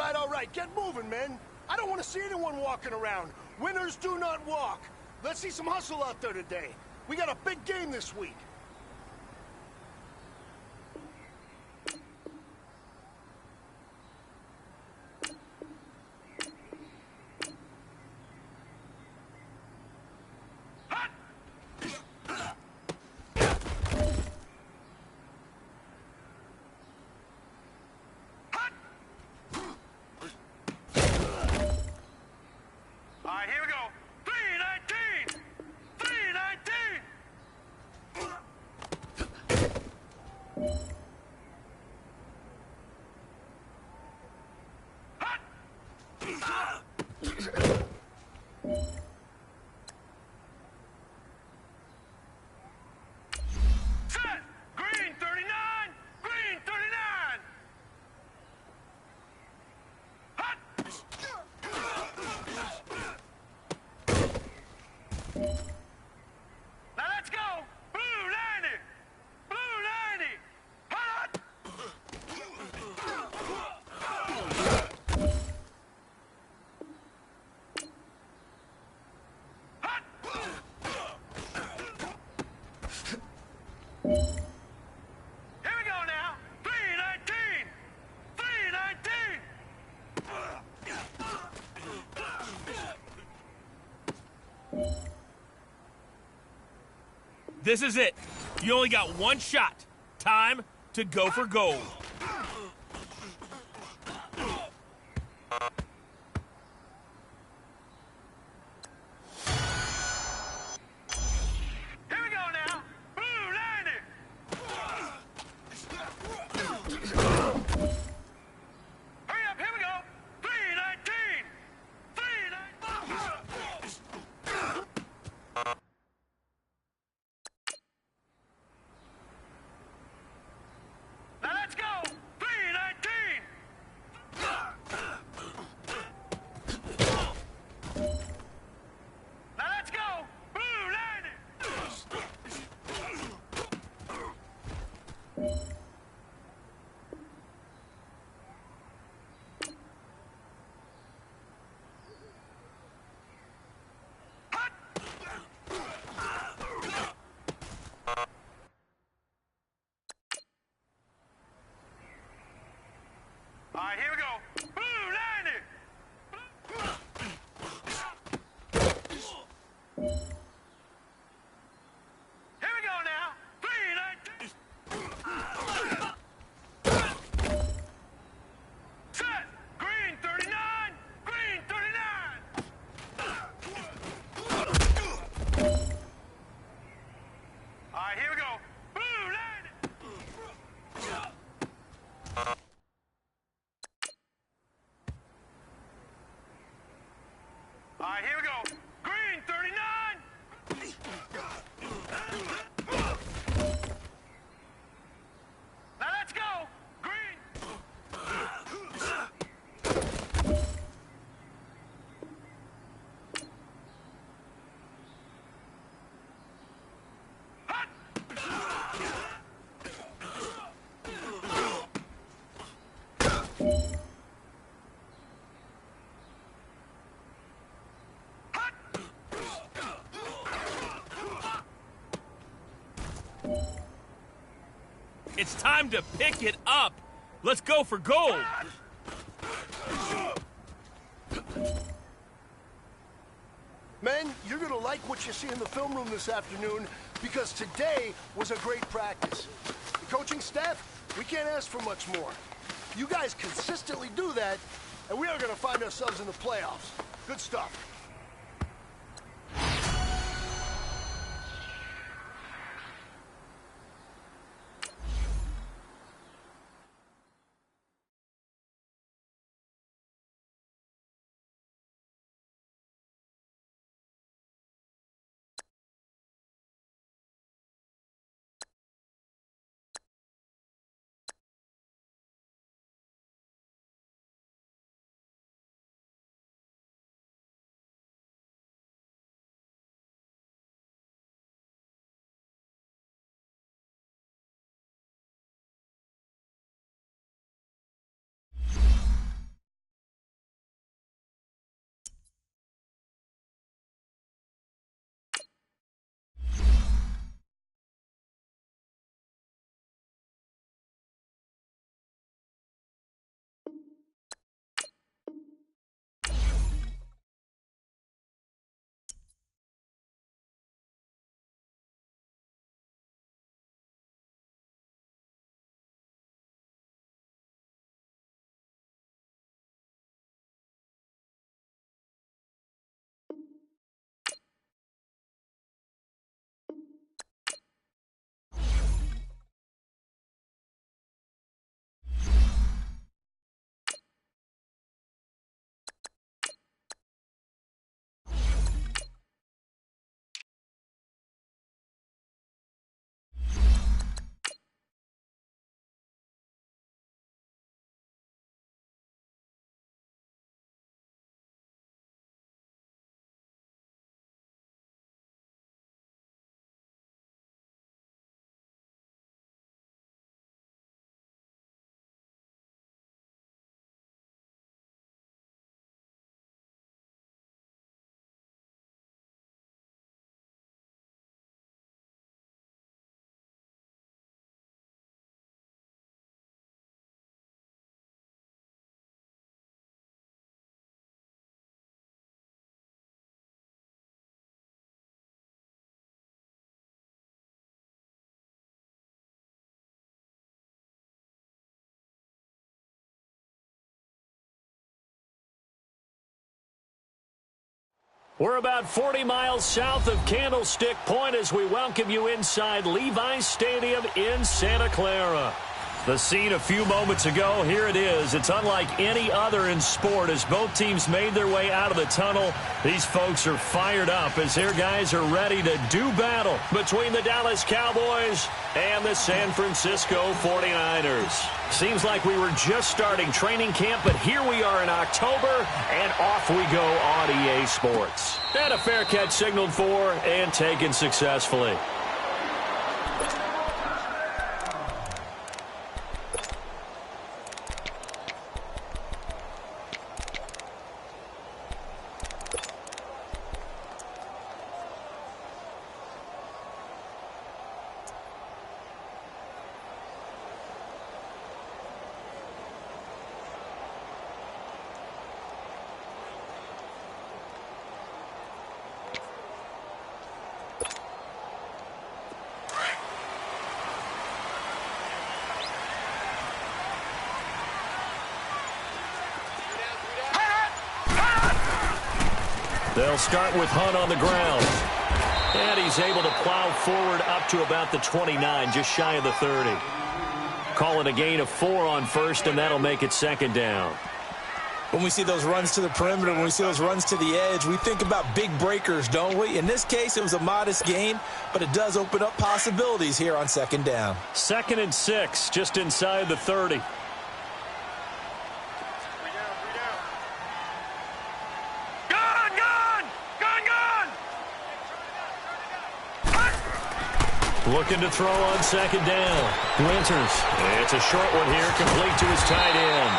all right. Get moving, men. I don't want to see anyone walking around. Winners do not walk. Let's see some hustle out there today. We got a big game this week. This is it. You only got one shot. Time to go for gold. All right, here we go. Blue 90. Here we go now. 319. Set. Green 39. Green 39. All right, here we go. Blue 90. All right, here we go. Green 39. Now let's go. It's time to pick it up. Let's go for gold. Men, you're gonna like what you see in the film room this afternoon because today was a great practice. The coaching staff, we can't ask for much more. You guys consistently do that, and we are gonna find ourselves in the playoffs. Good stuff. We're about 40 miles south of Candlestick Point as we welcome you inside Levi's Stadium in Santa Clara. The scene a few moments ago, here it is. It's unlike any other in sport as both teams made their way out of the tunnel. These folks are fired up as their guys are ready to do battle between the Dallas Cowboys and the San Francisco 49ers. Seems like we were just starting training camp, but here we are in October, and off we go on EA Sports. And a fair catch signaled for and taken successfully. They'll start with Hunt on the ground. And he's able to plow forward up to about the 29, just shy of the 30. Call it a gain of 4 on first, and that'll make it second down. When we see those runs to the perimeter, when we see those runs to the edge, we think about big breakers, don't we? In this case, it was a modest gain, but it does open up possibilities here on second down. 2nd and 6, just inside the 30. Looking to throw on second down. Winters. It's a short one here, complete to his tight end.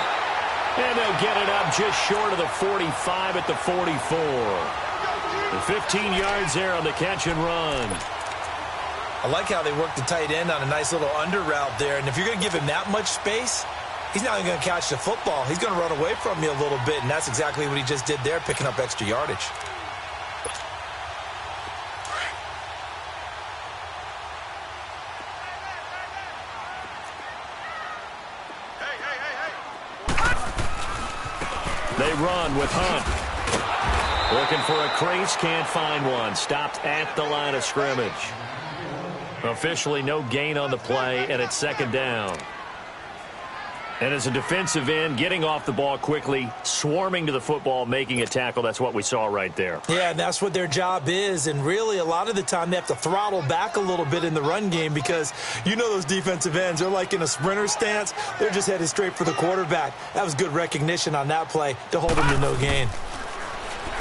And they'll get it up just short of the 45 at the 44. The 15 yards there on the catch and run. I like how they work the tight end on a nice little under route there. And if you're going to give him that much space, he's not even going to catch the football. He's going to run away from you a little bit, and that's exactly what he just did there, picking up extra yardage. They run with Hunt. Looking for a crease, can't find one. Stopped at the line of scrimmage. Officially no gain on the play, and it's second down. And as a defensive end, getting off the ball quickly, swarming to the football, making a tackle, that's what we saw right there. Yeah, and that's what their job is. And really, a lot of the time, they have to throttle back a little bit in the run game because you know those defensive ends, they're like in a sprinter stance. They're just headed straight for the quarterback. That was good recognition on that play to hold him to no gain.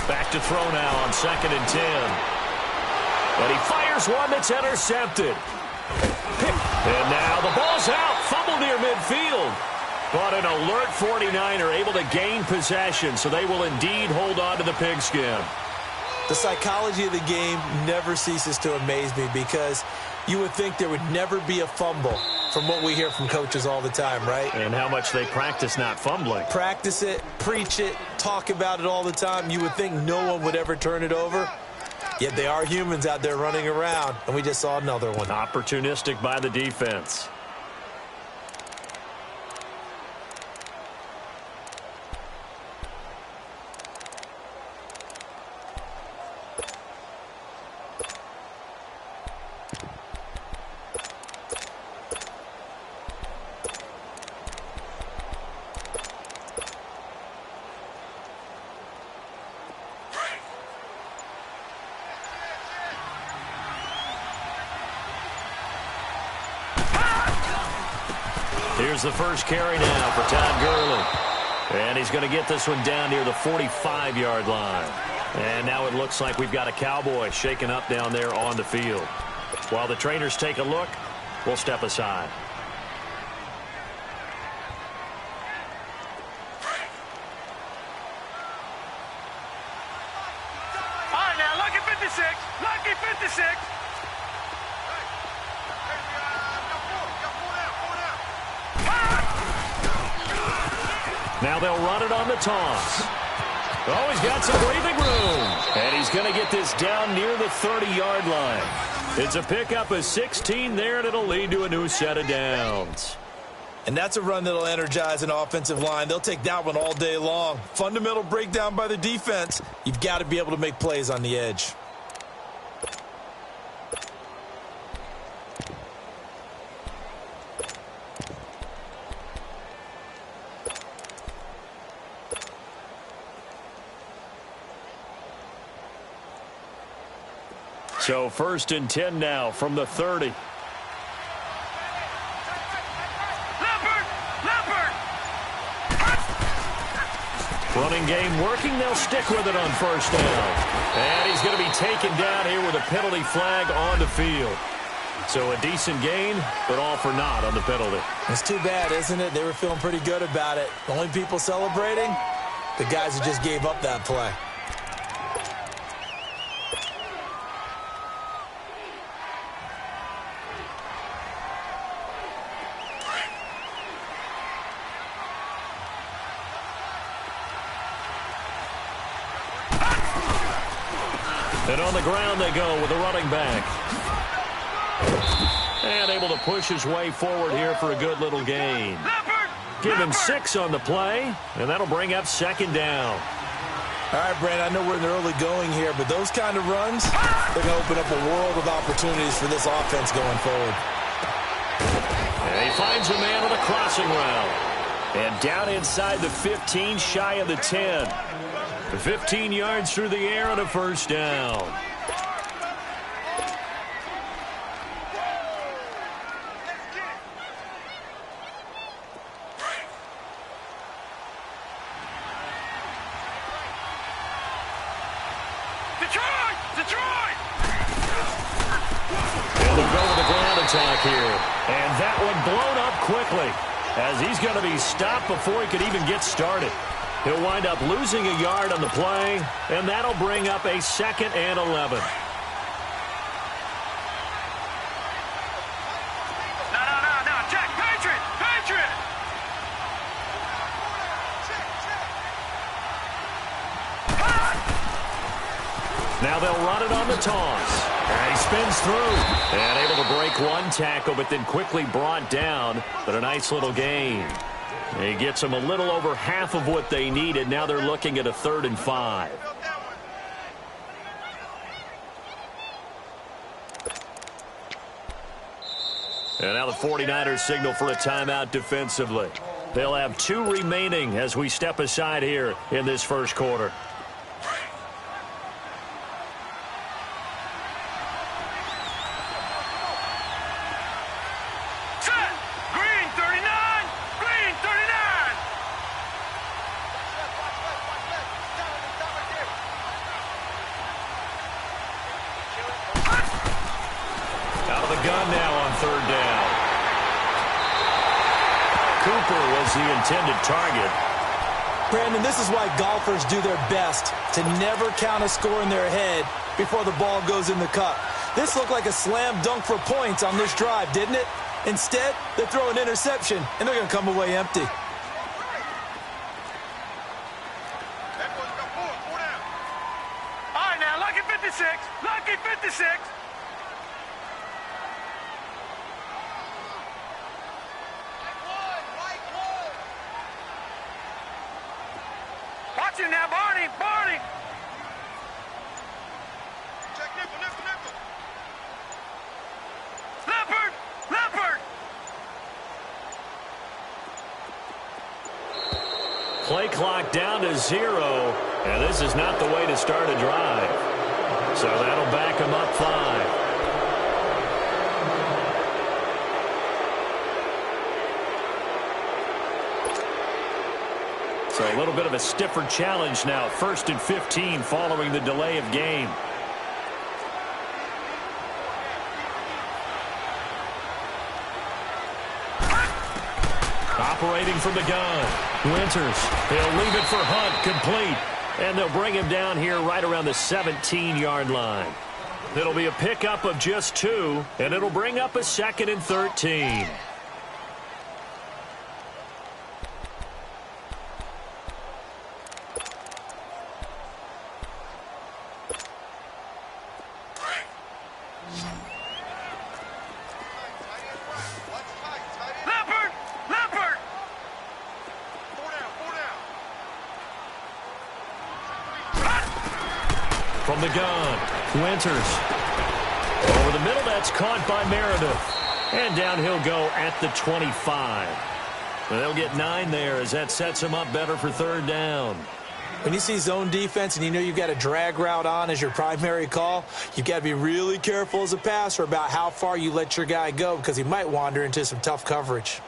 Back to throw now on 2nd and 10. And he fires one that's intercepted. And now the ball's out. Fumble near midfield. But an alert 49er able to gain possession, so they will indeed hold on to the pigskin. The psychology of the game never ceases to amaze me because you would think there would never be a fumble from what we hear from coaches all the time, right? And how much they practice not fumbling. Practice it, preach it, talk about it all the time. You would think no one would ever turn it over. Yet they are humans out there running around, and we just saw another one. Opportunistic by the defense. Here's the first carry now for Todd Gurley. And he's going to get this one down near the 45-yard line. And now it looks like we've got a Cowboy shaken up down there on the field. While the trainers take a look, we'll step aside. All right, now, lucky 56. Lucky 56. Now they'll run it on the toss. Oh, he's got some breathing room. And he's going to get this down near the 30-yard line. It's a pickup of 16 there, and it'll lead to a new set of downs. And that's a run that'll energize an offensive line. They'll take that one all day long. Fundamental breakdown by the defense. You've got to be able to make plays on the edge. So 1st and 10 now from the 30. Running game working. They'll stick with it on 1st down. And he's going to be taken down here with a penalty flag on the field. So a decent gain, but all for naught on the penalty. It's too bad, isn't it? They were feeling pretty good about it. The only people celebrating, the guys who just gave up that play. And on the ground they go with the running back. And able to push his way forward here for a good little gain. Give him 6 on the play, and that'll bring up 2nd down. All right, Brandon, I know we're in the early going here, but those kind of runs, they're going to open up a world of opportunities for this offense going forward. And he finds a man on a crossing route. And down inside the 15, shy of the 10. 15 yards through the air on a 1st down. Detroit! And they'll go with the ground attack here. And that one blown up quickly as he's going to be stopped before he could even get started. He'll wind up losing a yard on the play, and that'll bring up a 2nd and 11. No, check, Patriot! Now they'll run it on the toss. And he spins through. And able to break one tackle, but then quickly brought down. But a nice little gain. He gets them a little over half of what they needed. Now they're looking at a 3rd and 5. And now the 49ers signal for a timeout defensively. They'll have 2 remaining as we step aside here in this 1st quarter. The intended target. Brandon, this is why golfers do their best to never count a score in their head before the ball goes in the cup. This looked like a slam dunk for points on this drive, didn't it? Instead, they throw an interception, and they're going to come away empty. All right, now, lucky 56. Watch him now, Barney. Check nickel. Leopard. Play clock down to 0, and this is not the way to start a drive. So that'll back him up 5. So a little bit of a stiffer challenge now. 1st and 15 following the delay of game. Operating from the gun. Winters. He'll leave it for Hunt. Complete. And they'll bring him down here right around the 17-yard line. It'll be a pickup of just 2, and it'll bring up a 2nd and 13. Leopard! from the gun. Winters. Over the middle, that's caught by Meredith. And down he'll go at the 25. They'll get 9 there as that sets him up better for third down. When you see zone defense and you know you've got a drag route on as your primary call, you've got to be really careful as a passer about how far you let your guy go because he might wander into some tough coverage.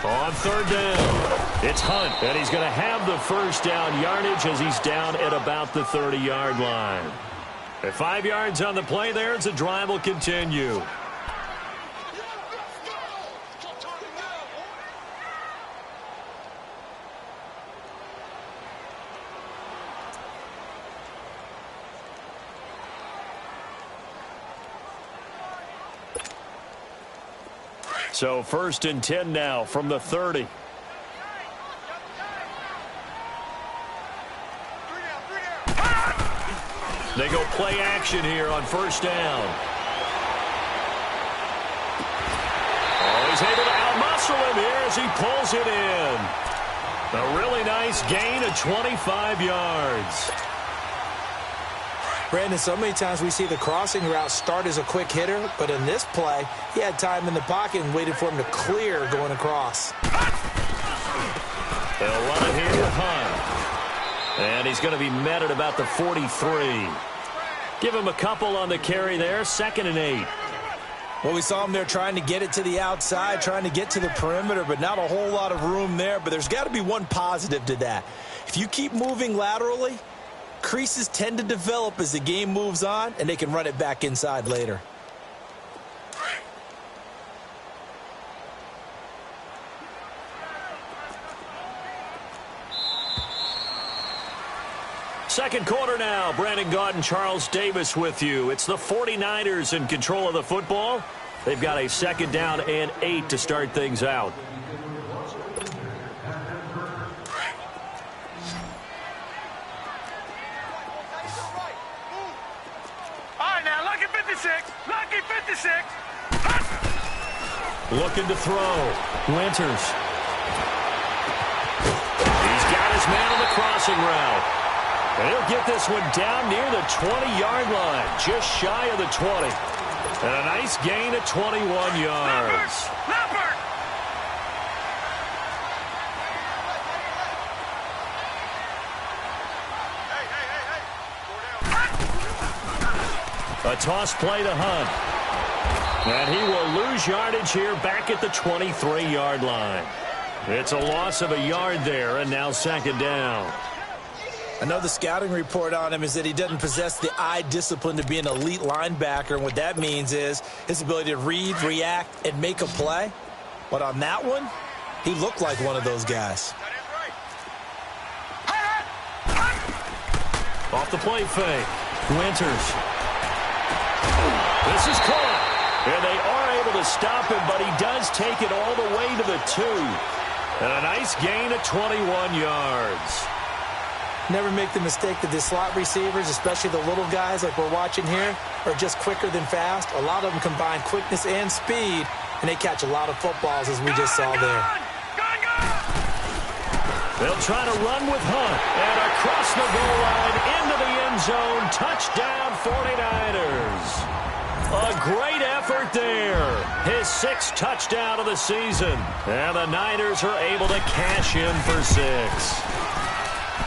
On third down, it's Hunt, and he's going to have the first down yardage as he's down at about the 30-yard line. At 5 yards on the play there, as the drive will continue. So 1st and 10 now from the 30. They go play action here on 1st down. Oh, he's able to outmuscle him here as he pulls it in. A really nice gain of 25 yards. Brandon, so many times we see the crossing route start as a quick hitter, but in this play, he had time in the pocket and waited for him to clear going across. They'll run it here with Hunt. And he's going to be met at about the 43. Give him a couple on the carry there, 2nd and 8. Well, we saw him there trying to get it to the outside, trying to get to the perimeter, but not a whole lot of room there. But there's got to be one positive to that. If you keep moving laterally, creases tend to develop as the game moves on, and they can run it back inside later. Second quarter now. Brandon Gaudin, Charles Davis with you. It's the 49ers in control of the football. They've got a 2nd down and 8 to start things out. Lucky 56. Looking to throw. Winters. He's got his man on the crossing route. And he'll get this one down near the 20-yard line, just shy of the 20. And a nice gain of 21 yards. Leopard. A toss play to Hunt. And he will lose yardage here back at the 23-yard line. It's a loss of a yard there, and now 2nd down. I know the scouting report on him is that he doesn't possess the eye discipline to be an elite linebacker. And what that means is his ability to read, react, and make a play. But on that one, he looked like one of those guys. Off the play fake. Winters. This is caught. And they are able to stop him, but he does take it all the way to the 2. And a nice gain of 21 yards. Never make the mistake that the slot receivers, especially the little guys like we're watching here, are just quicker than fast. A lot of them combine quickness and speed, and they catch a lot of footballs, as we just saw there. They'll try to run with Hunt. And across the goal line, into the end zone. Touchdown, 49ers. A great effort there. His 6th touchdown of the season. And the Niners are able to cash in for 6.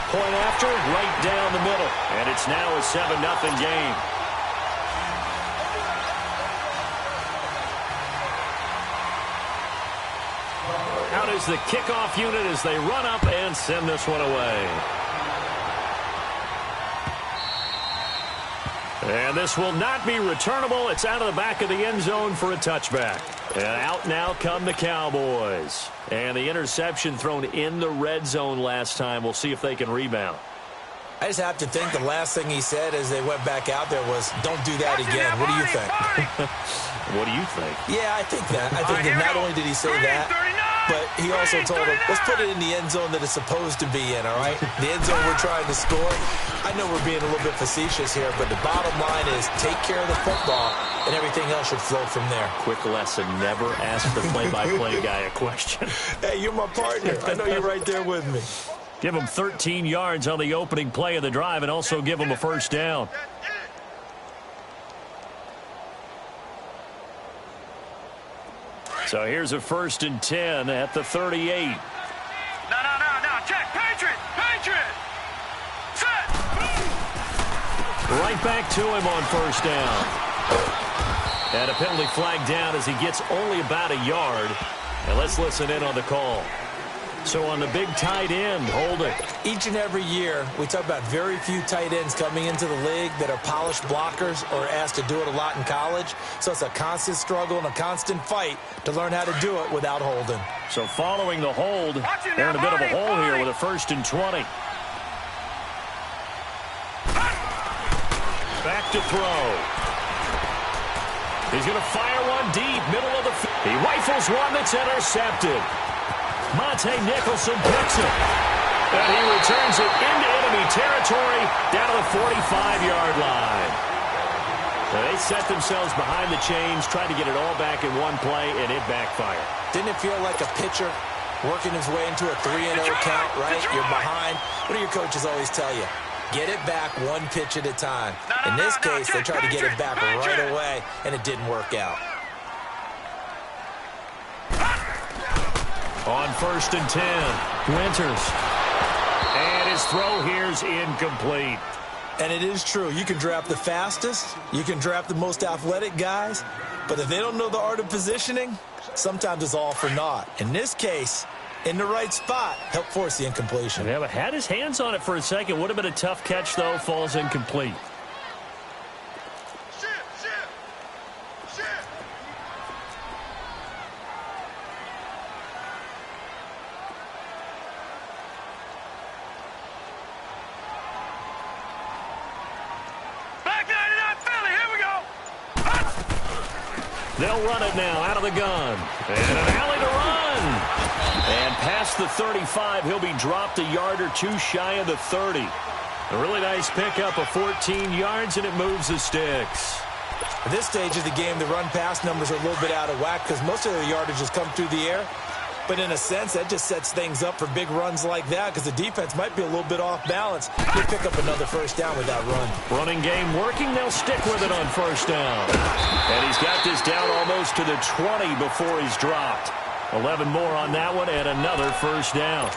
Point after, right down the middle. And it's now a 7-0 game. Out is the kickoff unit as they run up and send this one away. And this will not be returnable. It's out of the back of the end zone for a touchback. And out now come the Cowboys. And the interception thrown in the red zone last time. We'll see if they can rebound. I just have to think the last thing he said as they went back out there was, don't do that again. What do you think? What do you think? Yeah, I think that. I think that not only did he say that, but he also told him, let's put it in the end zone that it's supposed to be in, all right? The end zone we're trying to score. I know we're being a little bit facetious here, but the bottom line is take care of the football, and everything else should flow from there. Quick lesson, never ask the play-by-play guy a question. Hey, you're my partner. I know you're right there with me. Give him 13 yards on the opening play of the drive and also give him a first down. So here's a 1st and 10 at the 38. No. Check. Patriot. Set. Right back to him on 1st down. And a penalty flag down as he gets only about a yard. And let's listen in on the call. So on the big tight end, holding. Each and every year, we talk about very few tight ends coming into the league that are polished blockers or asked to do it a lot in college. So it's a constant struggle and a constant fight to learn how to do it without holding. So following the hold, they're in a bit of a hole here with a 1st and 20. Back to throw. He's going to fire one deep, middle of the field. He rifles one that's intercepted. Monte Nicholson picks it. And he returns it into enemy territory down to the 45-yard line. So they set themselves behind the chains, tried to get it all back in one play, and it backfired. Didn't it feel like a pitcher working his way into a 3-0 count, right? You're behind. What do your coaches always tell you? Get it back one pitch at a time. In this case, they tried to get it back right away, and it didn't work out. On 1st and 10, Winters. And his throw here's incomplete. And it is true. You can draft the fastest. You can draft the most athletic guys. But if they don't know the art of positioning, sometimes it's all for naught. In this case, in the right spot, helped force the incompletion. Yeah, but had his hands on it for a second. Would have been a tough catch, though. Falls incomplete. They'll run it now out of the gun. And an alley to run. And past the 35, he'll be dropped a yard or two shy of the 30. A really nice pickup of 14 yards, and it moves the sticks. At this stage of the game, the run-pass numbers are a little bit out of whack because most of the yardage has come through the air. But in a sense, that just sets things up for big runs like that because the defense might be a little bit off balance. They pick up another 1st down with that run. Running game working. They'll stick with it on 1st down. And he's got this down almost to the 20 before he's dropped. 11 more on that one and another 1st down.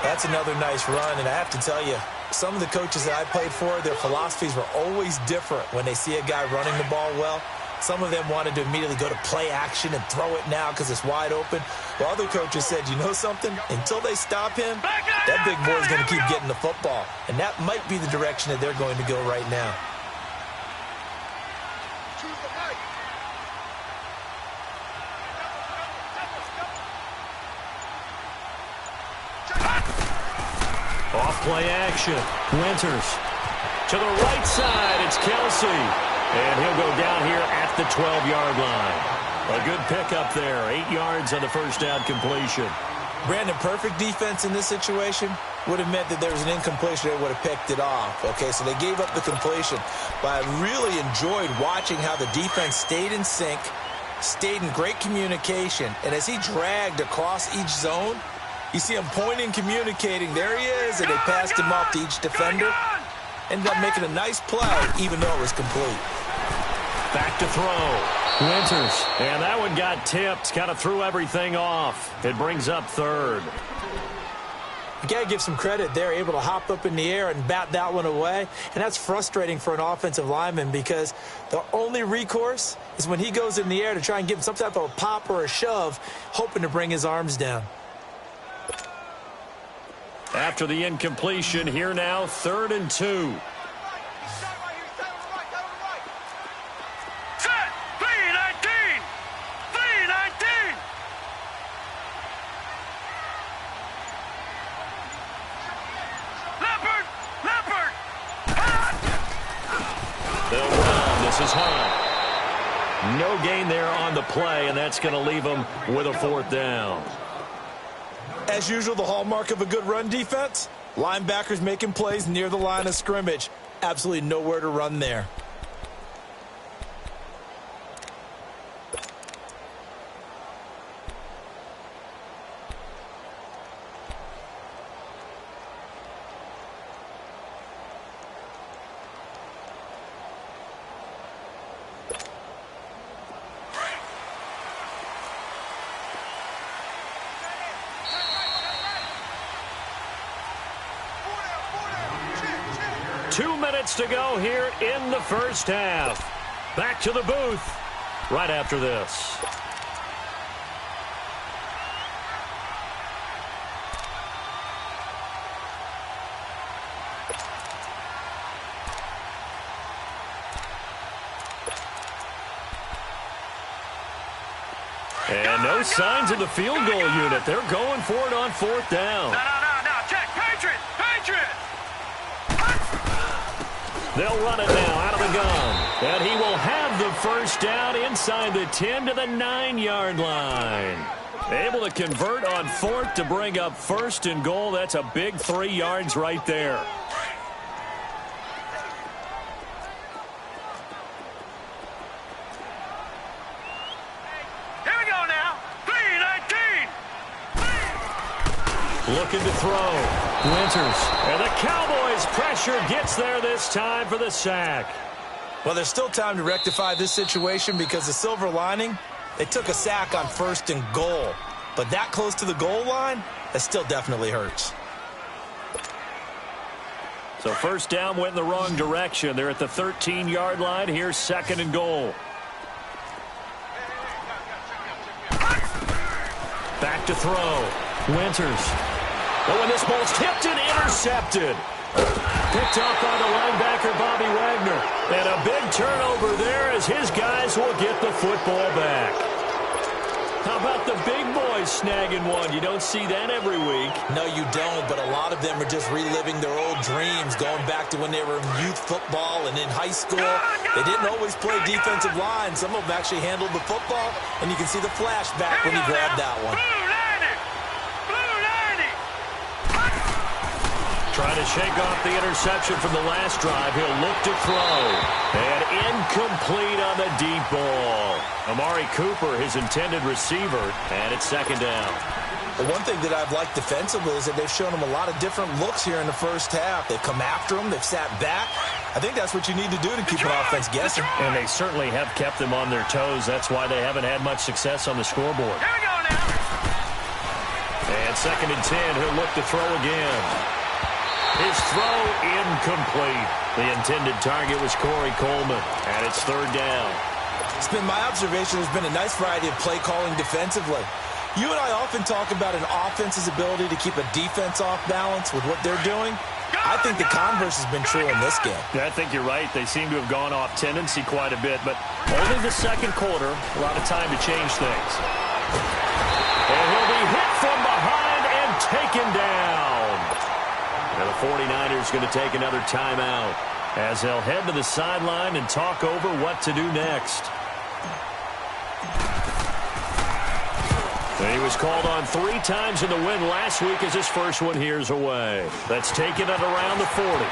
That's another nice run, and I have to tell you, some of the coaches that I played for, their philosophies were always different when they see a guy running the ball well. Some of them wanted to immediately go to play action and throw it now because it's wide open. While other coaches said, you know something? Until they stop him, that big boy's going to keep getting the football. And that might be the direction that they're going to go right now. Off play action. Winters. To the right side, it's Kelsey. And he'll go down here at the 12-yard line. A good pickup there. 8 yards on the 1st down completion. Brandon, perfect defense in this situation would have meant that there was an incompletion. They would have picked it off. Okay, so they gave up the completion. But I really enjoyed watching how the defense stayed in sync, stayed in great communication. And as he dragged across each zone, you see him pointing, communicating. There he is, and they passed him off to each defender. Ended up making a nice play, even though it was complete. Back to throw. Winters. And that one got tipped. Kind of threw everything off. It brings up 3rd. You got to give some credit there, able to hop up in the air and bat that one away. And that's frustrating for an offensive lineman because the only recourse is when he goes in the air to try and give him some type of a pop or a shove, hoping to bring his arms down. After the incompletion, here now, 3rd and 2. Set! 3-19! 3-19! Leopard! They'll run. This is Hunt. No gain there on the play, and that's going to leave them with a 4th down. As usual, the hallmark of a good run defense, linebackers making plays near the line of scrimmage. Absolutely nowhere to run there. To go here in the first half. Back to the booth right after this. And no signs of the field goal unit. They're going for it on fourth down. No. Check. Patriot. They'll run it now out of the gun. And he will have the first down inside the 10 to the 9-yard line. Able to convert on fourth to bring up first and goal. That's a big 3 yards right there. Here we go now. 3-19. Looking to throw. Winters. And the Cowboys pressure gets there this time for the sack. Well, there's still time to rectify this situation because the silver lining, they took a sack on first and goal. But that close to the goal line, that still definitely hurts. So first down went in the wrong direction. They're at the 13-yard line. Here's second and goal. Back to throw. Winters. Oh, and this ball's tipped and intercepted. Picked off by the linebacker, Bobby Wagner. And a big turnover there as his guys will get the football back. How about the big boys snagging one? You don't see that every week. No, you don't, but a lot of them are just reliving their old dreams, going back to when they were in youth football and in high school. They didn't always play defensive line. Some of them actually handled the football, and you can see the flashback when he grabbed that one. Trying to shake off the interception from the last drive. He'll look to throw. And incomplete on the deep ball. Amari Cooper, his intended receiver, and it's second down. The one thing that I've liked defensively is that they've shown him a lot of different looks here in the first half. They've come after him. They've sat back. I think that's what you need to do to keep an offense guessing. And they certainly have kept them on their toes. That's why they haven't had much success on the scoreboard. Here we go now. And second and 10. He'll look to throw again. His throw incomplete. The intended target was Corey Coleman, and it's third down. It's been my observation there's been a nice variety of play calling defensively. You and I often talk about an offense's ability to keep a defense off balance with what they're doing. I think the converse has been true in this game. Yeah, I think you're right. They seem to have gone off tendency quite a bit, but only the second quarter, a lot of time to change things. And he'll be hit from behind and taken down. And the 49ers going to take another timeout as they'll head to the sideline and talk over what to do next. And he was called on 3 times in the win last week as his first one here's away. That's taken at around the 40.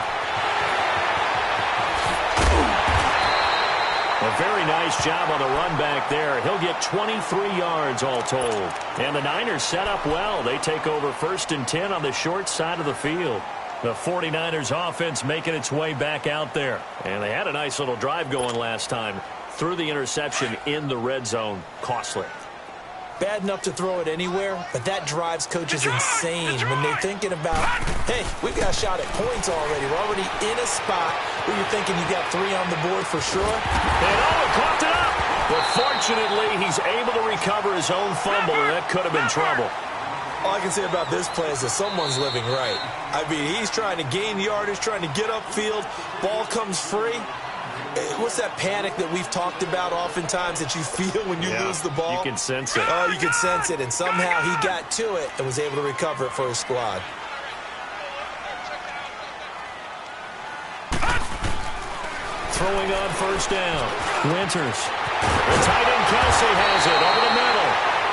A very nice job on the run back there. He'll get 23 yards all told. And the Niners set up well. They take over first and 10 on the short side of the field. The 49ers offense making its way back out there. And they had a nice little drive going last time. Threw the interception in the red zone. Costly. Bad enough to throw it anywhere, but that drives coaches insane when they're thinking about, hey, we've got a shot at points already. We're already in a spot where you're thinking you got 3 on the board for sure. And coughed it up. But fortunately, he's able to recover his own fumble, and that could have been trouble. All I can say about this play is that someone's living right. I mean, he's trying to gain yardage, trying to get upfield. Ball comes free. What's that panic that we've talked about oftentimes that you feel when you lose the ball? You can sense it. Oh, you can sense it. And somehow he got to it and was able to recover it for his squad. Throwing on first down. Winters. The tight end Kelsey has it over the middle.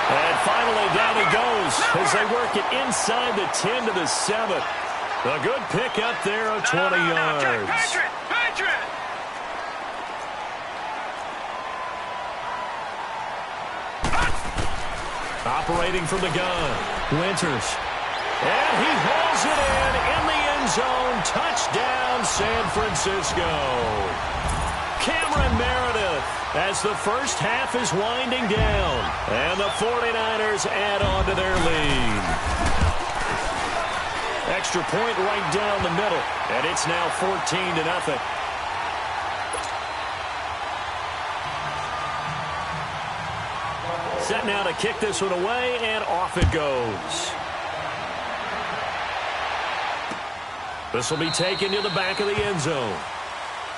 And finally, down he goes as they work it inside the 10 to the 7. A good pick up there of 20 yards. Patriot! Operating from the gun, Winters. And he hauls it in the end zone. Touchdown, San Francisco. Cameron Meredith as the first half is winding down. And the 49ers add on to their lead. Extra point right down the middle. And it's now 14-0. Set now to kick this one away, and off it goes. This will be taken to the back of the end zone.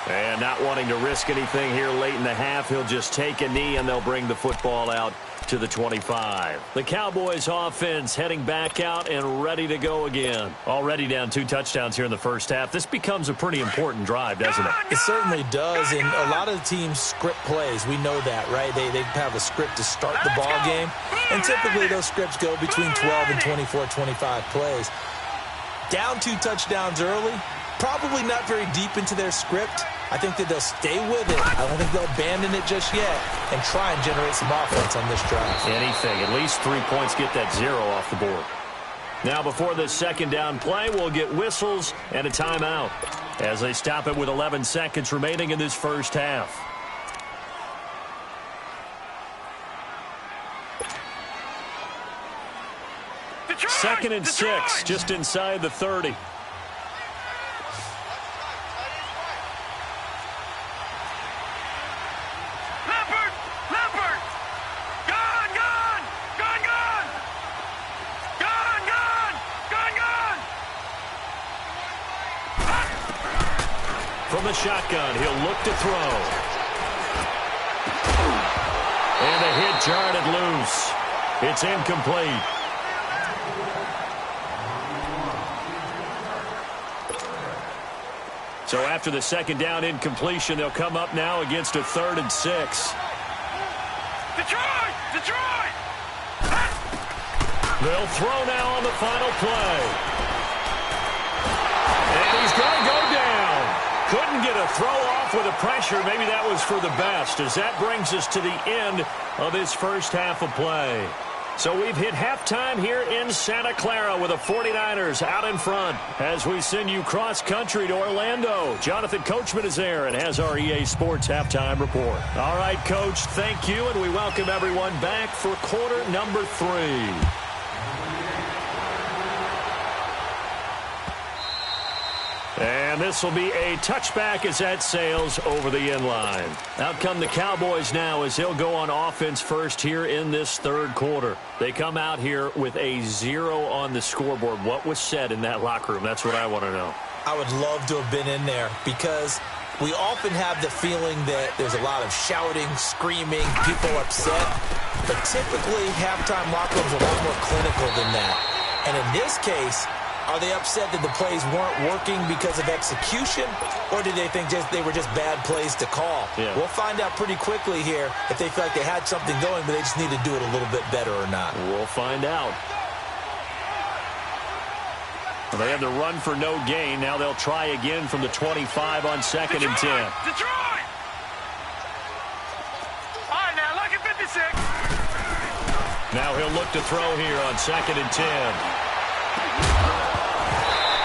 And not wanting to risk anything here late in the half, he'll just take a knee, and they'll bring the football out to the 25. The Cowboys offense heading back out and ready to go again. Already down 2 touchdowns here in the first half. This becomes a pretty important drive, doesn't it? It certainly does, and a lot of the teams script plays. We know that, right? They have a script to start the ball game, and typically those scripts go between 12 and 24, 25 plays. Down 2 touchdowns early, probably not very deep into their script. I think that they'll stay with it. I don't think they'll abandon it just yet and try and generate some offense on this drive. Anything. At least 3 points, get that 0 off the board. Now before this second down play, we'll get whistles and a timeout as they stop it with 11 seconds remaining in this first half. Second and 6, just inside the 30. From the shotgun, he'll look to throw. And the hit jarred it loose. It's incomplete. So after the second down incompletion, they'll come up now against a 3rd and 6. Detroit! They'll throw now on the final play. And he's going to go down. Couldn't get a throw off with the pressure. Maybe that was for the best, as that brings us to the end of this first half of play. So we've hit halftime here in Santa Clara with the 49ers out in front as we send you cross-country to Orlando. Jonathan Coachman is there and has our EA Sports halftime report. All right, Coach, thank you, and we welcome everyone back for quarter number 3. And this will be a touchback as that sails over the end line. Out come the Cowboys now as they'll go on offense first here in this third quarter. They come out here with a 0 on the scoreboard. What was said in that locker room? That's what I want to know. I would love to have been in there because we often have the feeling that there's a lot of shouting, screaming, people upset. But typically, halftime locker rooms are a lot more clinical than that. And in this case, are they upset that the plays weren't working because of execution, or did they think they were just bad plays to call? Yeah. We'll find out pretty quickly here if they feel like they had something going, but they just need to do it a little bit better or not. We'll find out. Well, they had the run for no gain. Now they'll try again from the 25 on 2nd and 10. Detroit! All right, now, look at 56. Now he'll look to throw here on 2nd and 10.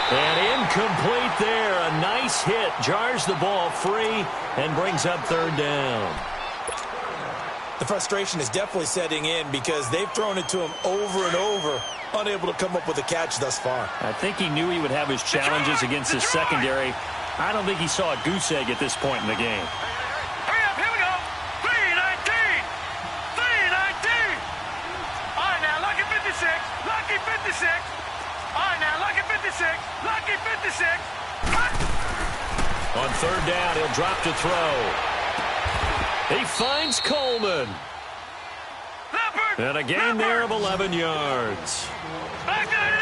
And incomplete there. A nice hit. Jars the ball free and brings up 3rd down. The frustration is definitely setting in because they've thrown it to him over and over, unable to come up with a catch thus far. I think he knew he would have his challenges against his secondary. I don't think he saw a goose egg at this point in the game. Hurry up, here we go. 319. 319. All right, now, lucky 56. Lucky 56. All right, now, lucky 56. Lucky 56. On 3rd down, he'll drop to throw. He finds Coleman. And a gain there of 11 yards.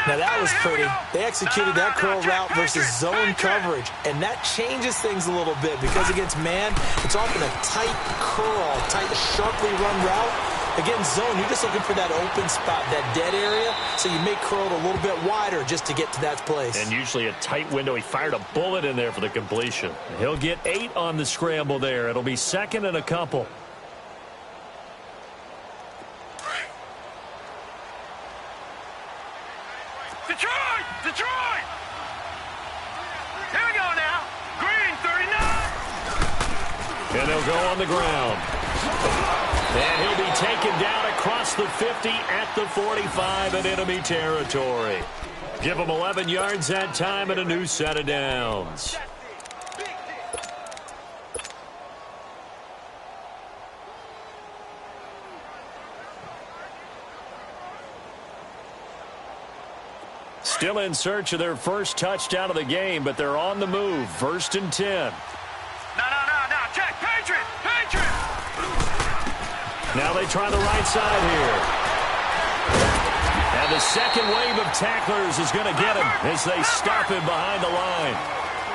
Now that was pretty. They executed that curl route versus zone coverage, and that changes things a little bit because against man, it's often a tight curl, tight, sharply run route. Again, zone, you're just looking for that open spot, that dead area, so you make curl it a little bit wider just to get to that place. And usually a tight window. He fired a bullet in there for the completion. He'll get 8 on the scramble there. It'll be 2nd and a couple. Detroit! Detroit! Here we go now. Green, 39. And he'll go on the ground. And he'll be taken down across the 50 at the 45 in enemy territory. Give him 11 yards that time and a new set of downs. Still in search of their first touchdown of the game, but they're on the move. 1st and 10. No. Check. Patriot! Patriot! Now they try the right side here. And the second wave of tacklers is going to get him as they stop him behind the line.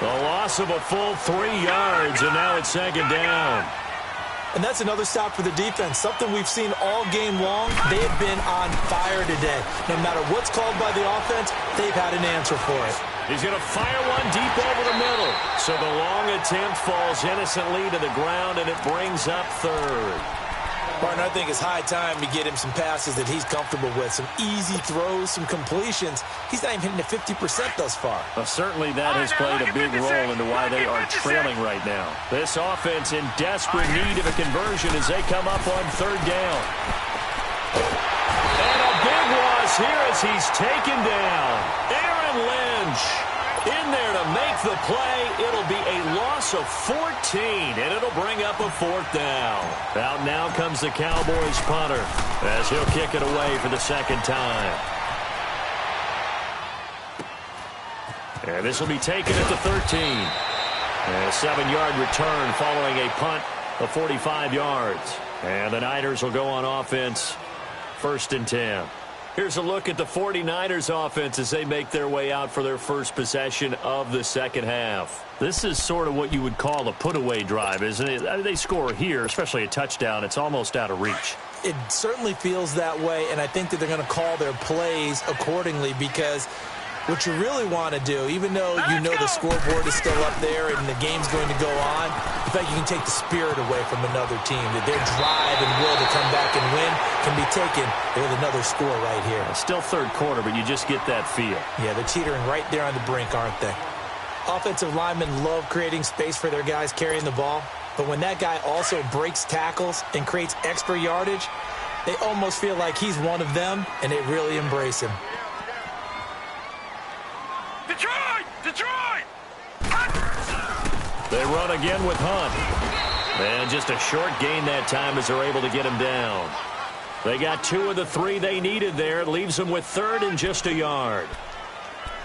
A loss of a full 3 yards, and now it's 2nd down. And that's another stop for the defense, something we've seen all game long. They have been on fire today. No matter what's called by the offense, they've had an answer for it. He's going to fire one deep over the middle. So the long attempt falls innocently to the ground, and it brings up 3rd. Partner, I think it's high time to get him some passes that he's comfortable with. Some easy throws, some completions. He's not even hitting the 50% thus far. Well, certainly that has played a big role into why they are trailing right now. This offense in desperate need of a conversion as they come up on 3rd down. And a big loss here as he's taken down. Aaron Lynch in there to make the play. It'll be a loss of 14, and it'll bring up a 4th down. Out now comes the Cowboys punter as he'll kick it away for the 2nd time. And this will be taken at the 13. And a 7-yard return following a punt of 45 yards. And the Niners will go on offense, 1st and 10. Here's a look at the 49ers offense as they make their way out for their first possession of the 2nd half. This is sort of what you would call a put-away drive, isn't it? I mean, they score here, especially a touchdown. It's almost out of reach. It certainly feels that way, and I think that they're going to call their plays accordingly because what you really want to do, even though you know the scoreboard is still up there and the game's going to go on, in fact, you can take the spirit away from another team. That their drive and will to come back and win can be taken with another score right here. It's still 3rd quarter, but you just get that feel. Yeah, they're teetering right there on the brink, aren't they? Offensive linemen love creating space for their guys carrying the ball, but when that guy also breaks tackles and creates extra yardage, they almost feel like he's one of them, and they really embrace him. Detroit! Detroit! They run again with Hunt. And just a short gain that time as they're able to get him down. They got 2 of the 3 they needed there. It leaves them with 3rd and just a yard.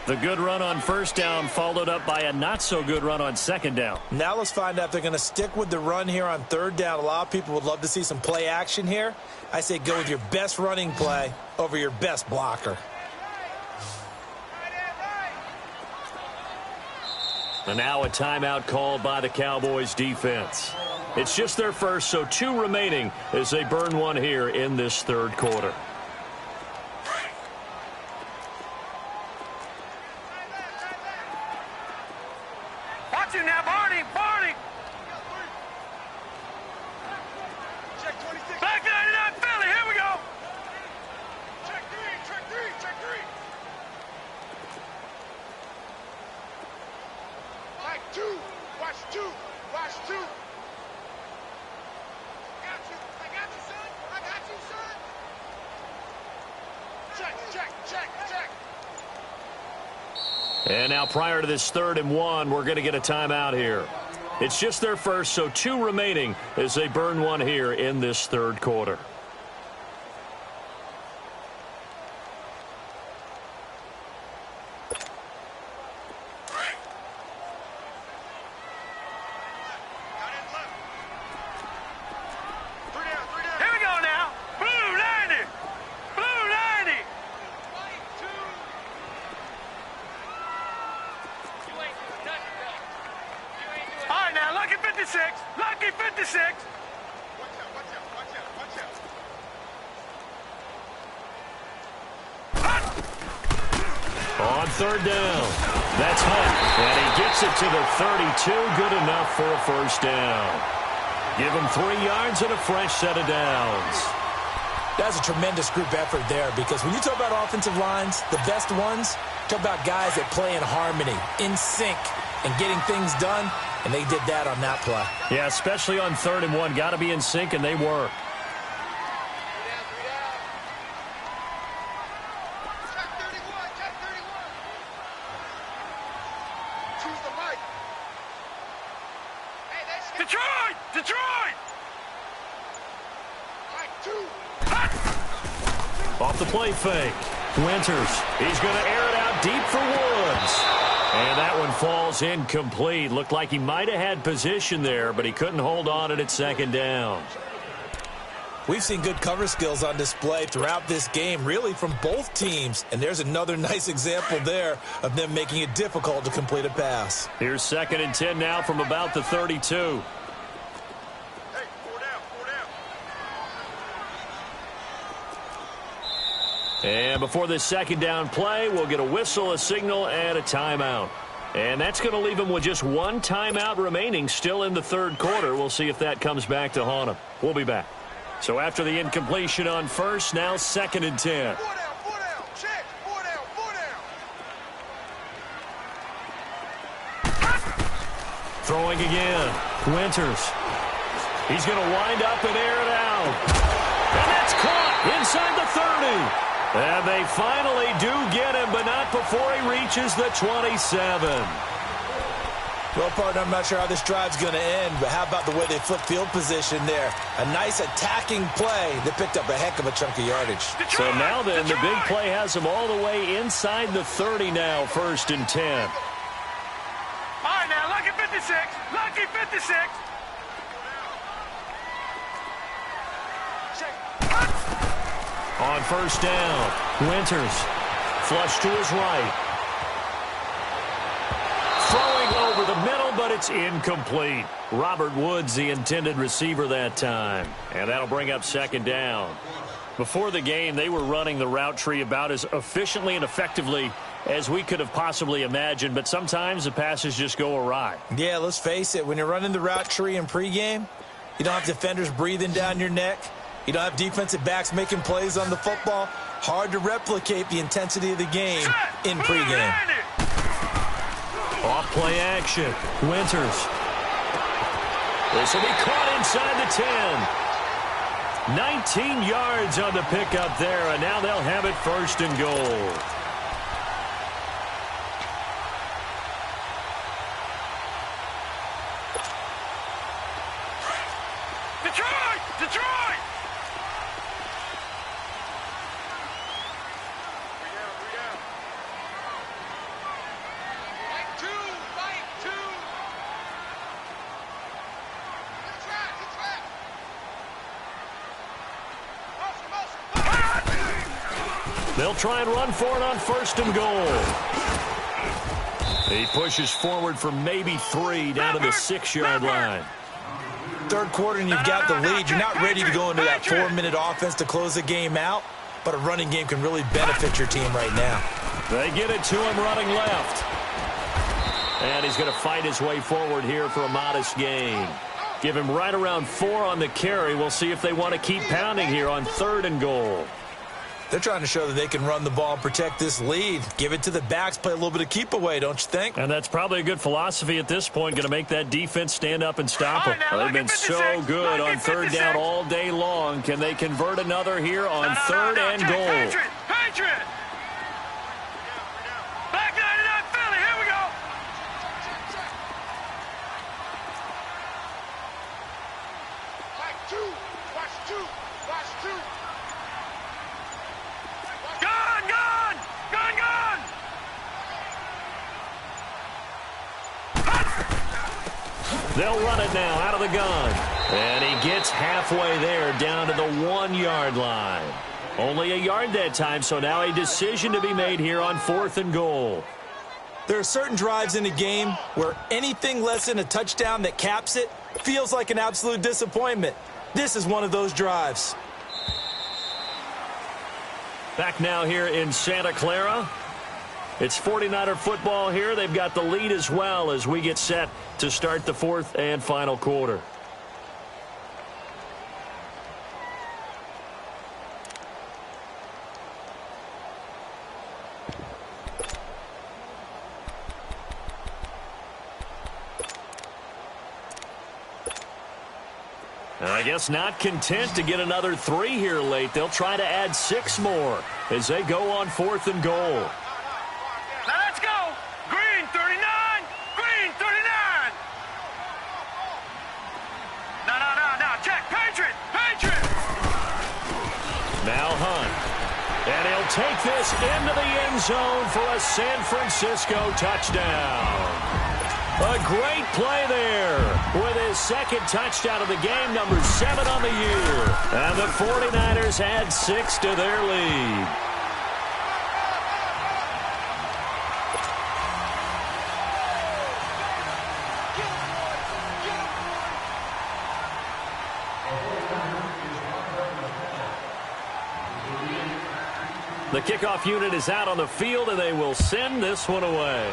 The good run on 1st down followed up by a not-so-good run on 2nd down. Now let's find out if they're going to stick with the run here on 3rd down. A lot of people would love to see some play action here. I say go with your best running play over your best blocker. And now a timeout called by the Cowboys defense. It's just their first, so 2 remaining as they burn one here in this 3rd quarter. Watch it now, Barney! Barney! Black 99 Philly, here we go! Check 3, check 3, check 3! Like 2, watch 2, watch 2! I got you, son! I got you, son! Check, check, check, check! And now prior to this 3rd and 1, we're going to get a timeout here. It's just their first, so 2 remaining as they burn one here in this 3rd quarter. Lucky 56! Lucky 56! Watch out, watch out, watch out, watch out. On third down, that's Hunt, and he gets it to the 32. Good enough for a first down. Give him 3 yards and a fresh set of downs. That's a tremendous group effort there, because when you talk about offensive lines, the best ones, talk about guys that play in harmony, in sync, and getting things done, and they did that on that play. Yeah, especially on 3rd and 1. Got to be in sync, and they were. Detroit! Detroit! Off the play fake. Winters. He's going to air it out deep for Woods. And that one falls incomplete. Looked like he might have had position there, but he couldn't hold on at 2nd down. We've seen good cover skills on display throughout this game, really from both teams. And there's another nice example there of them making it difficult to complete a pass. Here's 2nd and 10 now from about the 32. And before this 2nd down play, we'll get a whistle, a signal, and a timeout. And that's going to leave them with just 1 timeout remaining still in the 3rd quarter. We'll see if that comes back to haunt them. We'll be back. So after the incompletion on 1st, now 2nd and 10. 4 down, check, 4 down, 4 down. Throwing again. Winters. He's going to wind up and air it out. And that's caught inside the 30. And they finally do get him, but not before he reaches the 27. Well, partner, I'm not sure how this drive's going to end, but how about the way they flip field position there? A nice attacking play that picked up a heck of a chunk of yardage. So now then, the big play has him all the way inside the 30 now, 1st and 10. All right, now, lucky 56. Lucky 56. On 1st down, Winters. Flush to his right. Throwing over the middle, but it's incomplete. Robert Woods, the intended receiver that time. And that'll bring up 2nd down. Before the game, they were running the route tree about as efficiently and effectively as we could have possibly imagined, but sometimes the passes just go awry. Yeah, let's face it. When you're running the route tree in pregame, you don't have defenders breathing down your neck. You don't have defensive backs making plays on the football. Hard to replicate the intensity of the game in pregame. Off play action. Winters. This will be caught inside the 10. 19 yards on the pickup there, and now they'll have it 1st and goal. Detroit! Detroit! They'll try and run for it on 1st and goal. He pushes forward for maybe 3 down to the 6-yard line. 3rd quarter and you've got the lead. You're not ready to go into that 4-minute offense to close the game out, but a running game can really benefit your team right now. They get it to him running left. And he's going to fight his way forward here for a modest gain. Give him right around 4 on the carry. We'll see if they want to keep pounding here on 3rd and goal. They're trying to show that they can run the ball and protect this lead. Give it to the backs, play a little bit of keep away, don't you think? And that's probably a good philosophy at this point, going to make that defense stand up and stop them. They've been so good on 3rd down all day long. Can they convert another here on 3rd and goal? Patriot! Back 99 Philly, here we go! Watch 2, watch 2, watch 2. Gun! They'll run it now out of the gun. And he gets halfway there down to the 1-yard line. Only a yard that time, so now a decision to be made here on 4th and goal. There are certain drives in a game where anything less than a touchdown that caps it feels like an absolute disappointment. This is one of those drives. Back now here in Santa Clara. It's 49er football here. They've got the lead as well as we get set to start the fourth and final quarter. I guess not content to get another 3 here late. They'll try to add 6 more as they go on 4th and goal. Now let's go. Green 39. Green 39. No. Check. Patriot. Patriot. Now Hunt. And he'll take this into the end zone for a San Francisco touchdown. A great play there with his second touchdown of the game, number 7 on the year. And the 49ers add 6 to their lead. The kickoff unit is out on the field, and they will send this one away.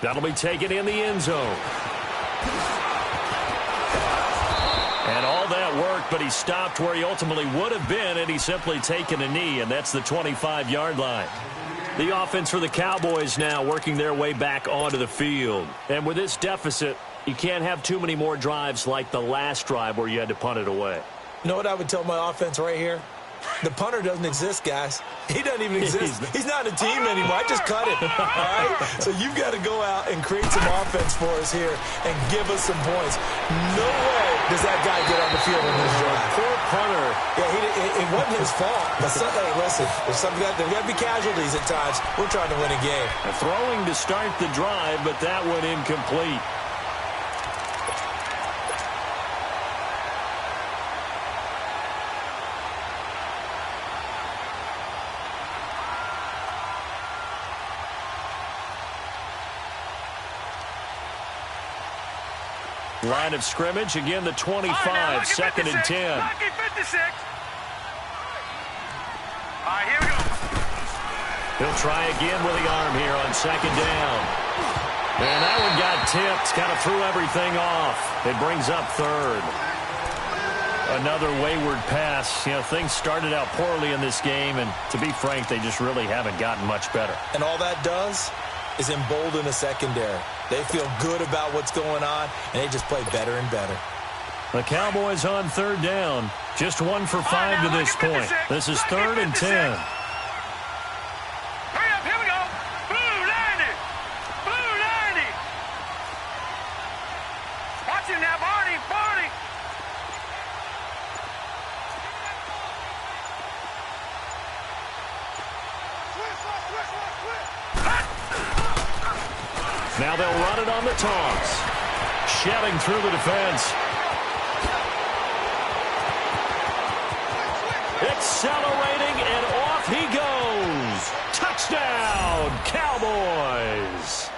That'll be taken in the end zone. And all that worked, but he stopped where he ultimately would have been, and he's simply taken a knee, and that's the 25-yard line. The offense for the Cowboys now working their way back onto the field. And with this deficit, you can't have too many more drives like the last drive where you had to punt it away. You know what I would tell my offense right here? The punter doesn't exist, guys. He doesn't even exist. He's not a team anymore. I just cut it. All right? So you've got to go out and create some offense for us here and give us some points. No way does that guy get on the field in this drive. Poor punter. Yeah, it wasn't his fault. But hey, listen, there's got to be casualties at times. We're trying to win a game. Throwing to start the drive, but that one incomplete. Line of scrimmage, again the 25, Right, 2nd and 10. Lucky 56. All right, here we go. He'll try again with the arm here on 2nd down. And that one got tipped, kind of threw everything off. It brings up 3rd. Another wayward pass. You know, things started out poorly in this game, and to be frank, they just really haven't gotten much better. And all that does is embolden a secondary. They feel good about what's going on, and they just play better and better. The Cowboys on 3rd down. Just 1 for 5 to this point. This is 3rd and 10. Hurry up, here we go. Blue 90. Blue 90. Watch him now, Barney. Now they'll run it on the toss. Shedding through the defense. Accelerating, and off he goes. Touchdown, Cowboys.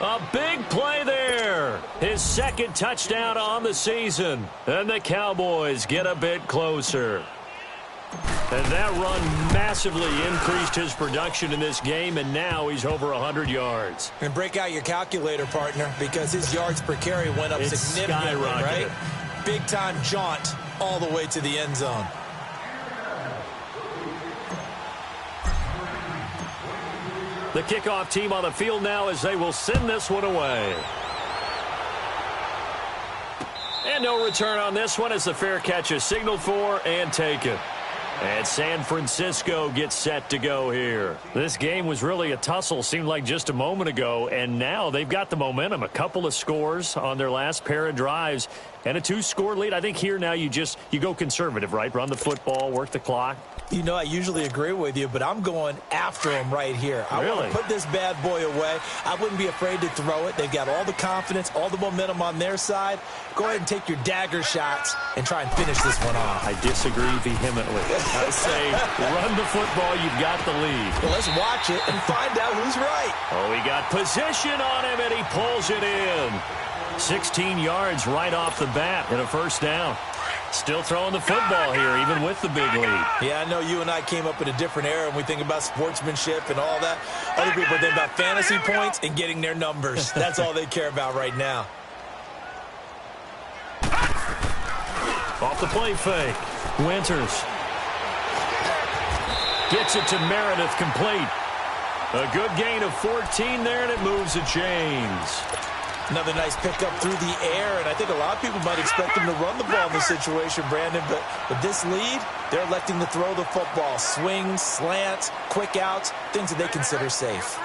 A big play there. His 2nd touchdown on the season. And the Cowboys get a bit closer. And that run massively increased his production in this game, and now he's over 100 yards. And break out your calculator, partner, because his yards per carry went up significantly, right? Big-time jaunt all the way to the end zone. The kickoff team on the field now as they will send this one away. And no return on this one as the fair catch is signaled for and taken. And San Francisco gets set to go here. This game was really a tussle, seemed like just a moment ago, and now they've got the momentum. A couple of scores on their last pair of drives and a 2-score lead. I think here now you go conservative, right? Run the football, work the clock. You know, I usually agree with you, but I'm going after him right here. I want to put this bad boy away. I wouldn't be afraid to throw it. They've got all the confidence, all the momentum on their side. Go ahead and take your dagger shots and try and finish this one off. I disagree vehemently. I say run the football. You've got the lead. Well, let's watch it and find out who's right. Oh, he got position on him, and he pulls it in. 16 yards right off the bat and a 1st down. Still throwing the football here, even with the big lead. Yeah, I know you and I came up in a different era, and we think about sportsmanship and all that. Other people think about fantasy points and getting their numbers. That's all they care about right now. Off the play fake. Winters gets it to Meredith, complete. A good gain of 14 there, and it moves the chains. Another nice pickup through the air, and I think a lot of people might expect him to run the ball in this situation, Brandon, but with this lead, they're electing to throw the football. Swings, slants, quick outs, things that they consider safe.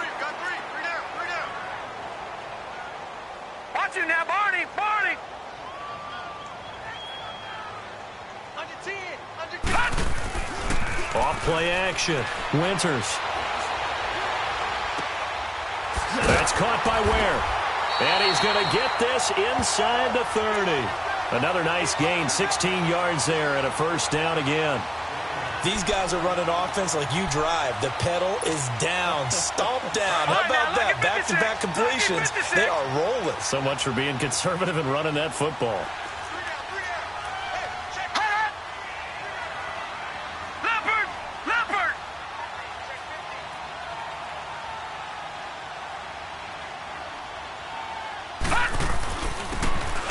Watch it now, Barney! Barney! Off play action. Winters. That's caught by Ware. And he's going to get this inside the 30. Another nice gain, 16 yards there, and a first down again. These guys are running offense like you drive. The pedal is down, stomp down. How about that? Back-to-back completions. They are rolling. So much for being conservative and running that football.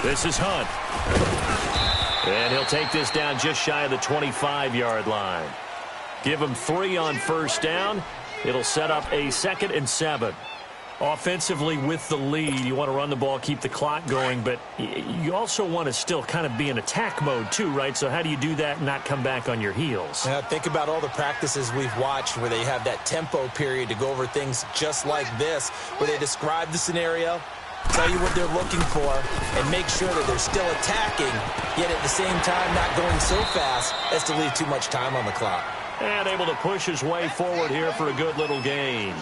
This is Hunt. And he'll take this down just shy of the 25-yard line. Give him 3 on first down. It'll set up a 2nd and 7. Offensively with the lead, you want to run the ball, keep the clock going, but you also want to still kind of be in attack mode too, right? So how do you do that and not come back on your heels? Yeah, think about all the practices we've watched where they have that tempo period to go over things just like this, where they describe the scenario, tell you what they're looking for, and make sure that they're still attacking, yet at the same time not going so fast as to leave too much time on the clock. And able to push his way forward here for a good little gain.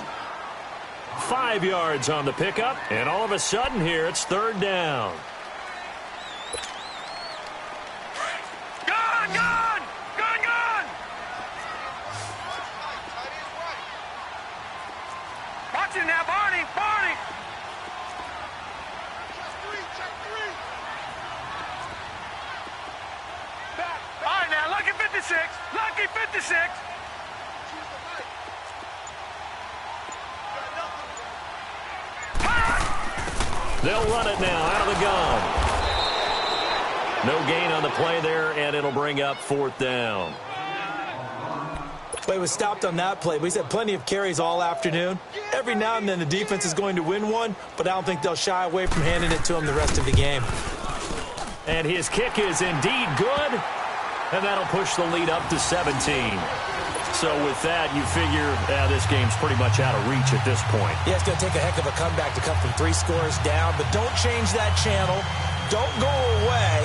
5 yards on the pickup, and all of a sudden here it's 3rd down. Gone! Gone! Gone! Gone! Watch it now, Barney! Barney! All right, now, lucky 56. Lucky 56. They'll run it now out of the gun. No gain on the play there, and it'll bring up 4th down. Play was stopped on that play, but he's had plenty of carries all afternoon. Every now and then the defense is going to win one, but I don't think they'll shy away from handing it to him the rest of the game. And his kick is indeed good, and that'll push the lead up to 17. So with that, you figure this game's pretty much out of reach at this point. Yeah, it's going to take a heck of a comeback to come from 3 scores down, but don't change that channel. Don't go away.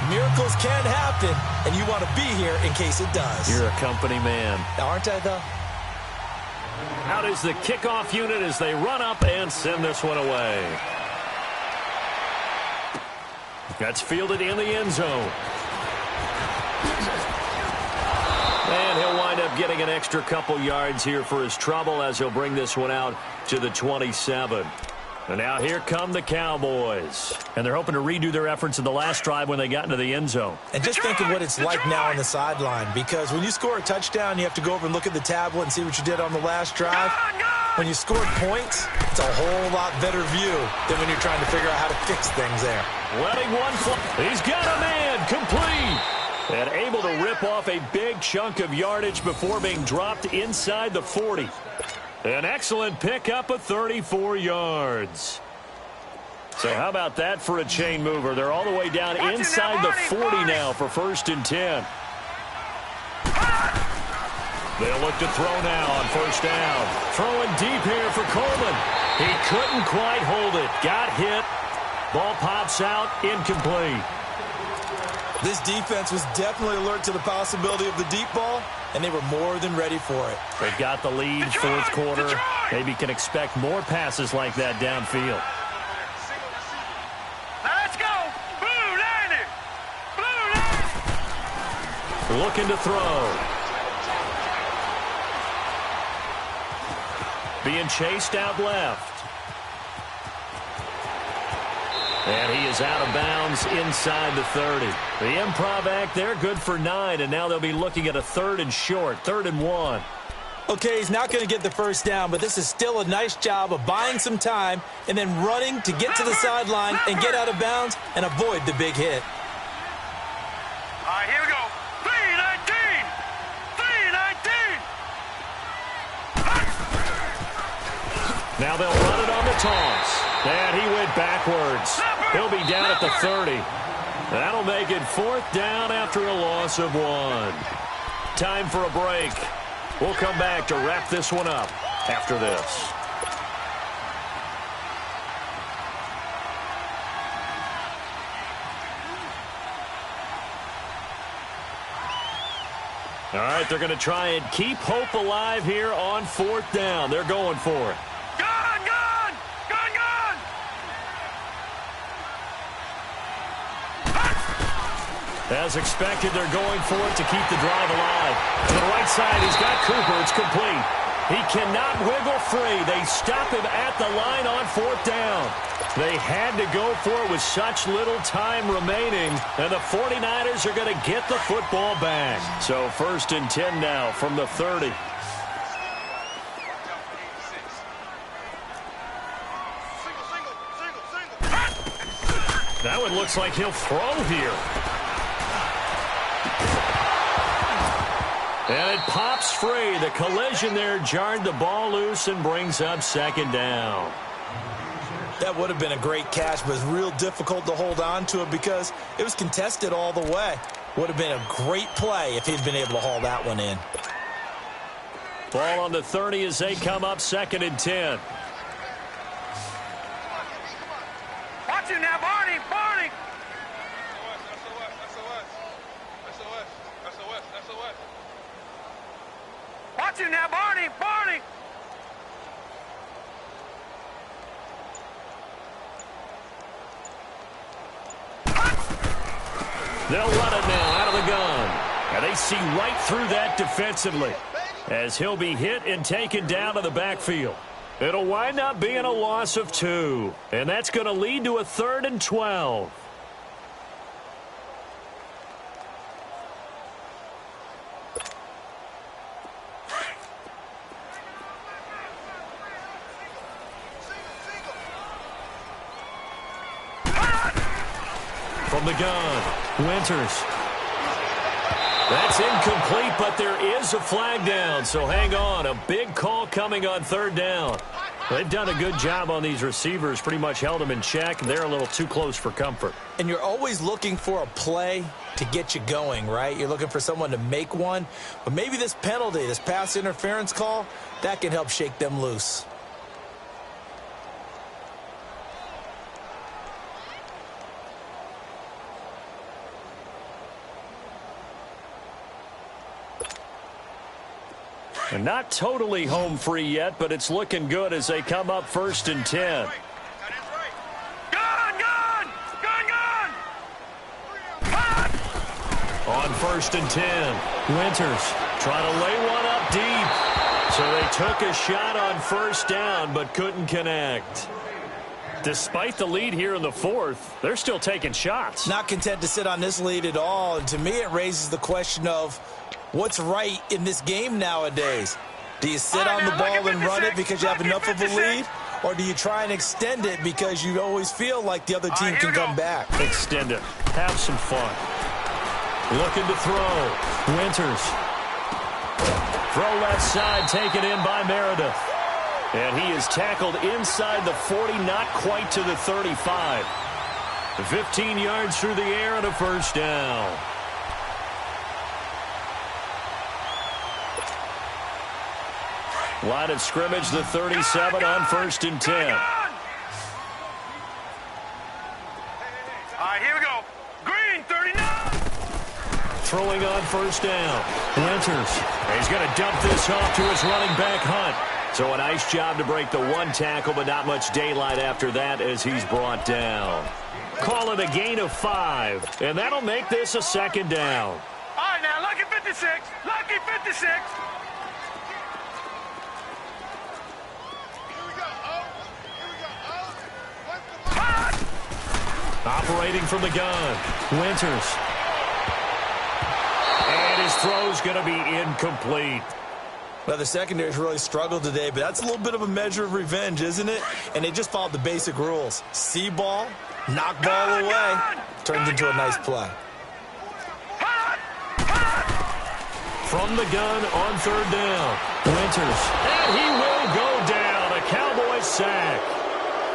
Miracles can happen, and you want to be here in case it does. You're a company man. Aren't I, though? Out is the kickoff unit as they run up and send this one away. That's fielded in the end zone. And he'll wind up getting an extra couple yards here for his trouble as he'll bring this one out to the 27. And now here come the Cowboys. And they're hoping to redo their efforts in the last drive when they got into the end zone. And just think of what it's like now on the sideline, because when you score a touchdown, you have to go over and look at the tablet and see what you did on the last drive. When you scored points, it's a whole lot better view than when you're trying to figure out how to fix things there. Letting one fly. He's got a man complete. And able to rip off a big chunk of yardage before being dropped inside the 40. An excellent pickup of 34 yards. So how about that for a chain mover? They're all the way down inside the 40 now for 1st and 10. They'll look to throw now on 1st down. Throwing deep here for Coleman. He couldn't quite hold it. Got hit. Ball pops out. Incomplete. This defense was definitely alert to the possibility of the deep ball, and they were more than ready for it. They've got the lead, 4th quarter. Maybe can expect more passes like that downfield. Now let's go. Blue Liner. Blue Liner. Looking to throw. Being chased out left. And he is out of bounds inside the 30. The improv act there, good for 9, and now they'll be looking at a 3rd and short, 3rd and 1. Okay, he's not going to get the first down, but this is still a nice job of buying some time and then running to get to the sideline and get out of bounds and avoid the big hit. All right, here we go. 319! 319! Now they'll run it on the toss. And he went backwards. He'll be down at the 30. That'll make it 4th down after a loss of 1. Time for a break. We'll come back to wrap this one up after this. All right, they're going to try and keep hope alive here on 4th down. They're going for it. Gun! Gun! Gun! Gun! As expected, they're going for it to keep the drive alive. To the right side, he's got Cooper. It's complete. He cannot wiggle free. They stop him at the line on 4th down. They had to go for it with such little time remaining, and the 49ers are going to get the football back. So 1st and 10 now from the 30. That one looks like he'll throw here. And it pops free. The collision there jarred the ball loose and brings up 2nd down. That would have been a great catch, but it's real difficult to hold on to it because it was contested all the way. Would have been a great play if he'd been able to haul that one in. Ball on the 30 as they come up 2nd and 10. Watch it now, Barney! Barney! Watch it now, Barney! Barney! They'll run it now out of the gun. And they see right through that defensively as he'll be hit and taken down to the backfield. It'll wind up being a loss of 2. And that's going to lead to a 3rd and 12. From the gun, Winters. That's incomplete, but there is a flag down, so hang on. A big call coming on 3rd down. They've done a good job on these receivers, pretty much held them in check. They're a little too close for comfort. And you're always looking for a play to get you going, right? You're looking for someone to make one. But maybe this penalty, this pass interference call, that can help shake them loose. And not totally home free yet, but it's looking good as they come up 1st and 10. Gun! Gun! Gun! Gun! On 1st and 10, Winters trying to lay one up deep. So they took a shot on 1st down, but couldn't connect. Despite the lead here in the 4th, they're still taking shots. Not content to sit on this lead at all. And to me, it raises the question of what's right in this game nowadays. Do you sit on the ball and run it because you have enough of a lead? Or do you try and extend it because you always feel like the other team can come back? Extend it. Have some fun. Looking to throw. Winters. Throw left side, taken in by Meredith. And he is tackled inside the 40, not quite to the 35. 15 yards through the air and a 1st down. Line of scrimmage, the 37 on 1st and 10. All right, here we go. Green, 39. Throwing on 1st down. Winters. He's going to dump this off to his running back, Hunt. So a nice job to break the 1 tackle, but not much daylight after that as he's brought down. Call it a gain of 5, and that'll make this a 2nd down. All right, now, lucky 56. Lucky 56. Operating from the gun, Winters. And his throw's going to be incomplete. Well, the secondary's really struggled today, but that's a little bit of a measure of revenge, isn't it? And they just followed the basic rules. See ball, knock ball away. Turns into a nice play. From the gun on third down, Winters. And he will go down. A Cowboys sack.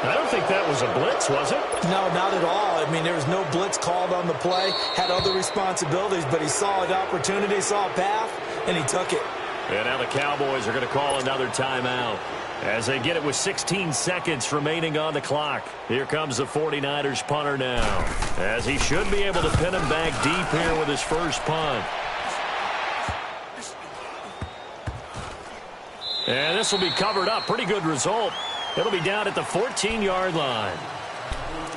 I don't think that was a blitz, was it? No, not at all. I mean, there was no blitz called on the play. Had other responsibilities, but he saw an opportunity, saw a path, and he took it. And now the Cowboys are going to call another timeout as they get it with 16 seconds remaining on the clock. Here comes the 49ers punter now, as he should be able to pin him back deep here with his first punt. And this will be covered up. Pretty good result. It'll be down at the 14-yard line.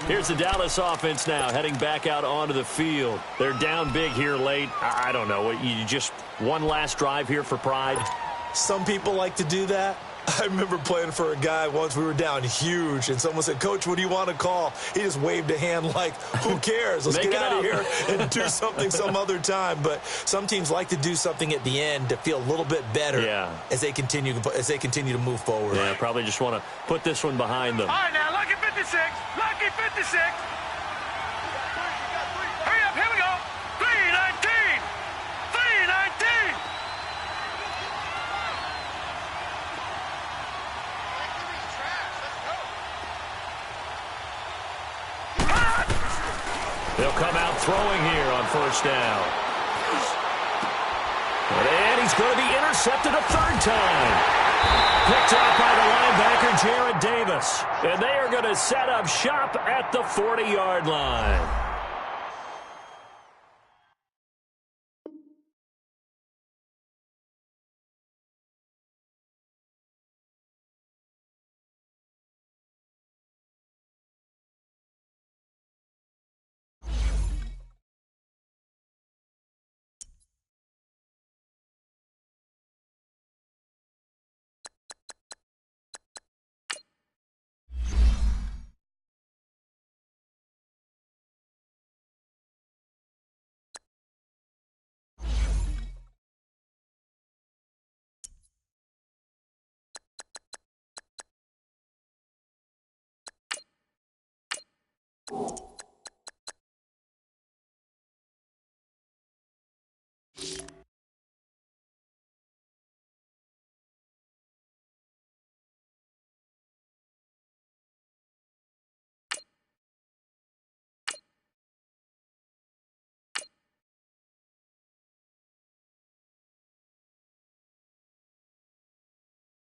Here's the Dallas offense now heading back out onto the field. They're down big here late. I don't know. You just one last drive here for pride? Some people like to do that. I remember playing for a guy once. We were down huge, and someone said, "Coach, what do you want to call?" He just waved a hand like, who cares? Let's get out of here and do something some other time. But some teams like to do something at the end to feel a little bit better as they continue to move forward. Yeah, probably just want to put this one behind them. All right, now, lucky 56. Lucky 56. Hurry up, here we go. 319. 319. They'll come out throwing here on first down. And he's going to be intercepted a third time. Picked up by the linebacker, Jared Davis. And they are going to set up shop at the 40-yard line.